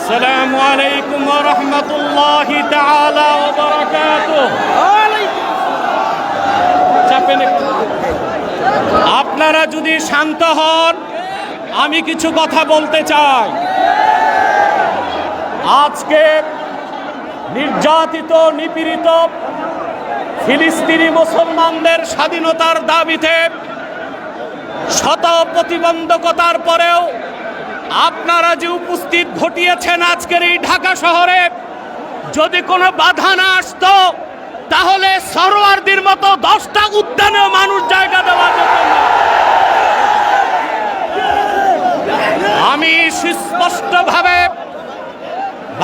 আসসালামু আলাইকুম ওয়া রাহমাতুল্লাহি তাআলা ওয়া বারাকাতুহু। আপনারা যদি শান্ত হন, আমি কিছু কথা বলতে চাই। আজকে নির্যাতিত নিপীড়িত ফিলিস্তিনি মুসলমানদের স্বাধীনতার দাবিতে শত প্রতিবন্ধকতার পরেও আপনারা যে উপস্থিত ঘটিয়েছেন আজকের এই ঢাকা শহরে, যদি কোনো বাধা না আসতো তাহলে সরোয়ারদের মতো 10টা উদ্যানেও মানুষ জায়গা দেওয়া যেত না। আমি সুস্পষ্টভাবে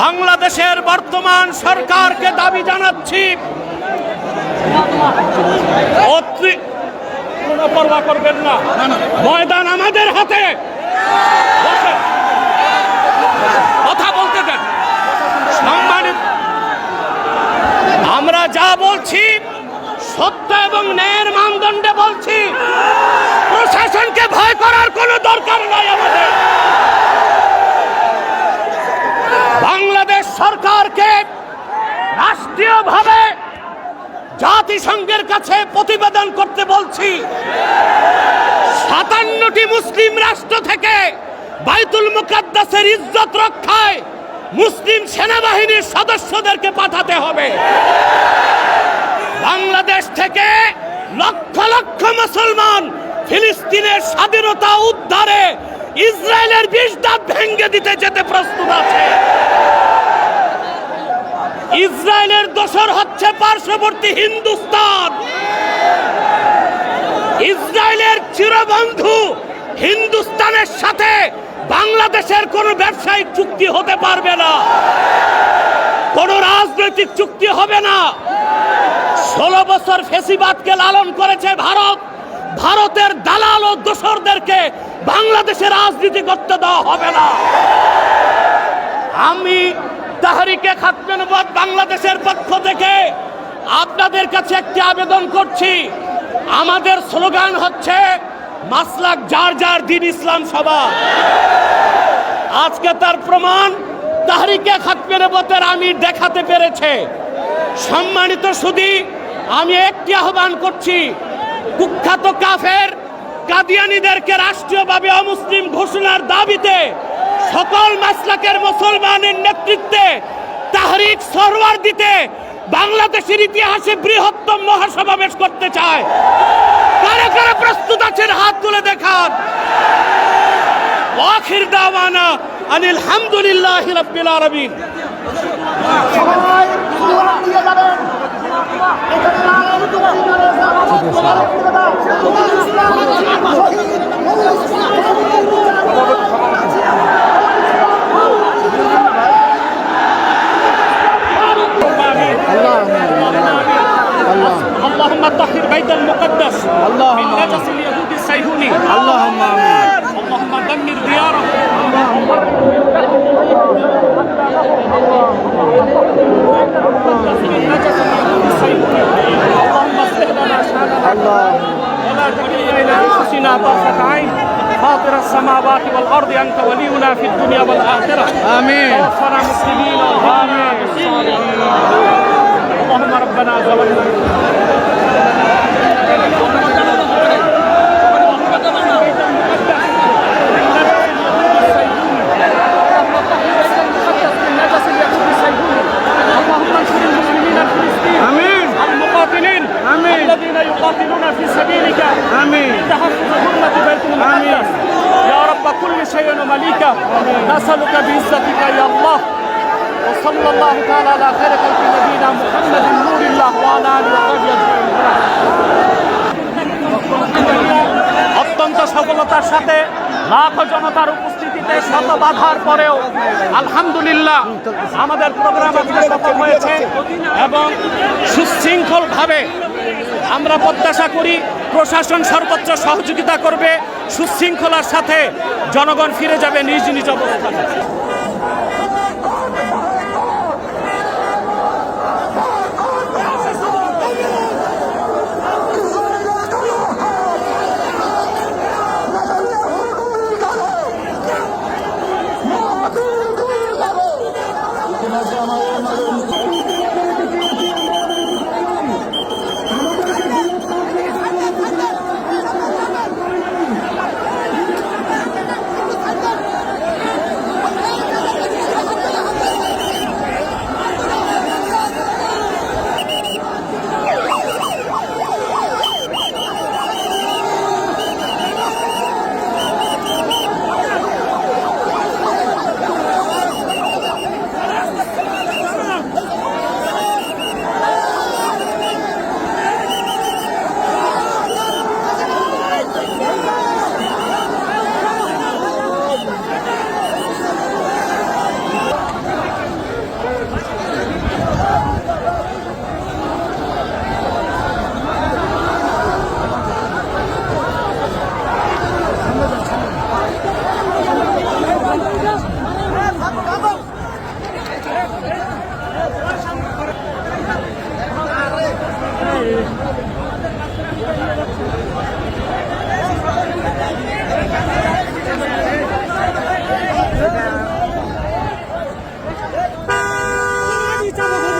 বাংলাদেশের বর্তমান সরকারকে দাবি জানাচ্ছি, কোনো পরোয়া করবেন না, ময়দান আমাদের হাতে। কথা বলতে দেন। সম্মানিত, আমরা যা বলছি সত্য এবং ন্যায়ের মানদণ্ডে বলছি। প্রশাসনকে ভয় করার কোনো দরকার নাই আমাদের। বাংলাদেশ সরকারকে রাষ্ট্রীয়ভাবে জাতিসংঘের কাছে প্রতিবেদন করতে বলছি। 57টি মুসলিম রাষ্ট্র থেকে বাইতুল মুকাদ্দাসের ইজ্জত রক্ষায় মুসলিম সেনাবাহিনীর সদস্যদেরকে পাঠাতে হবে। বাংলাদেশ থেকে লক্ষ লক্ষ মুসলমান ফিলিস্তিনের স্বাধীনতা উদ্ধারে ইসরায়েলের 20 দাঁত ভেঙে দিতে যেতে প্রস্তুত আছে। ইসরায়েলের দোসর হচ্ছে পার্শ্ববর্তী হিন্দুস্তান। ইসরায়েলের চিরবন্ধু হিন্দুস্তানের সাথে বাংলাদেশের কোনো ব্যবসায়িক চুক্তি হতে পারবে না, কোনো রাজনৈতিক চুক্তি হবে না। 16 বছর ফ্যাসিবাদকে লালন করেছে ভারত। ভারতের দালাল ও দোসরদেরকে বাংলাদেশে রাজনীতি করতে দেওয়া হবে না। আমি তাহরিকে খাতমে নবুয়ত বাংলাদেশের পক্ষ থেকে আপনাদের কাছে একটি আবেদন করছি। আমাদের স্লোগান হচ্ছে মাসলাক যার যার দিন ইসলাম সবার। আজকে তার প্রমাণ তাহরিকে খাতমে নবুয়তের আমির দেখাতে পেরেছে। সম্মানিত সুধী, আমি একটি আহ্বান করছি, কুখ্যাত কাফের কাদিয়ানীদেরকে রাষ্ট্রীয়ভাবে অমুসলিম ঘোষণার দাবিতে সকল মাসলাকের মুসলমানের নেতৃত্বে তাহরিক সরওয়ার দিতে বাংলাদেশের ইতিহাসে বৃহত্তম মহাসমাবেশ করতে চায়। কারা কারা প্রস্তুত আছেন হাত তুলে দেখান। আখির দাওয়ানা আনিল হামদুলিল্লাহি রাব্বিল আলামিন। اللهم طهر بيت المقدس من نجس اليهود الصهيوني. اللهم آمين. اللهم دمر ديارهم. اللهم اصلح لنا شأننا ولا تكلنا إلى أنفسنا طرفة عين. فاطر السماوات والأرض أنت ولينا في الدنيا والآخرة. آمين. توفنا مسلمين وألحقنا بالصالحين. اللهم ربنا ظلمنا الذين يقاتلون في سبيلك. آمين. تحفظ حرمة بيت المقدس. يا رب كل شيء ومليكه. نسألك بعزتك يا الله. وصلى الله تعالى على خير خلق نبينا محمد نور الله وعلى آله وصحبه أجمعين. অত্যন্ত সফলতার সাথে লাখো জনতার উপস্থিতিতে শত বাধার পরেও আলহামদুলিল্লাহ আমাদের প্রোগ্রাম আজকে সফল হয়েছে এবং সুশৃঙ্খলভাবে আমরা প্রত্যাশা করি প্রশাসন সর্বোচ্চ সহযোগিতা করবে। সুশৃঙ্খলার সাথে জনগণ ফিরে যাবে নিজ নিজ অবস্থানে।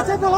চাপো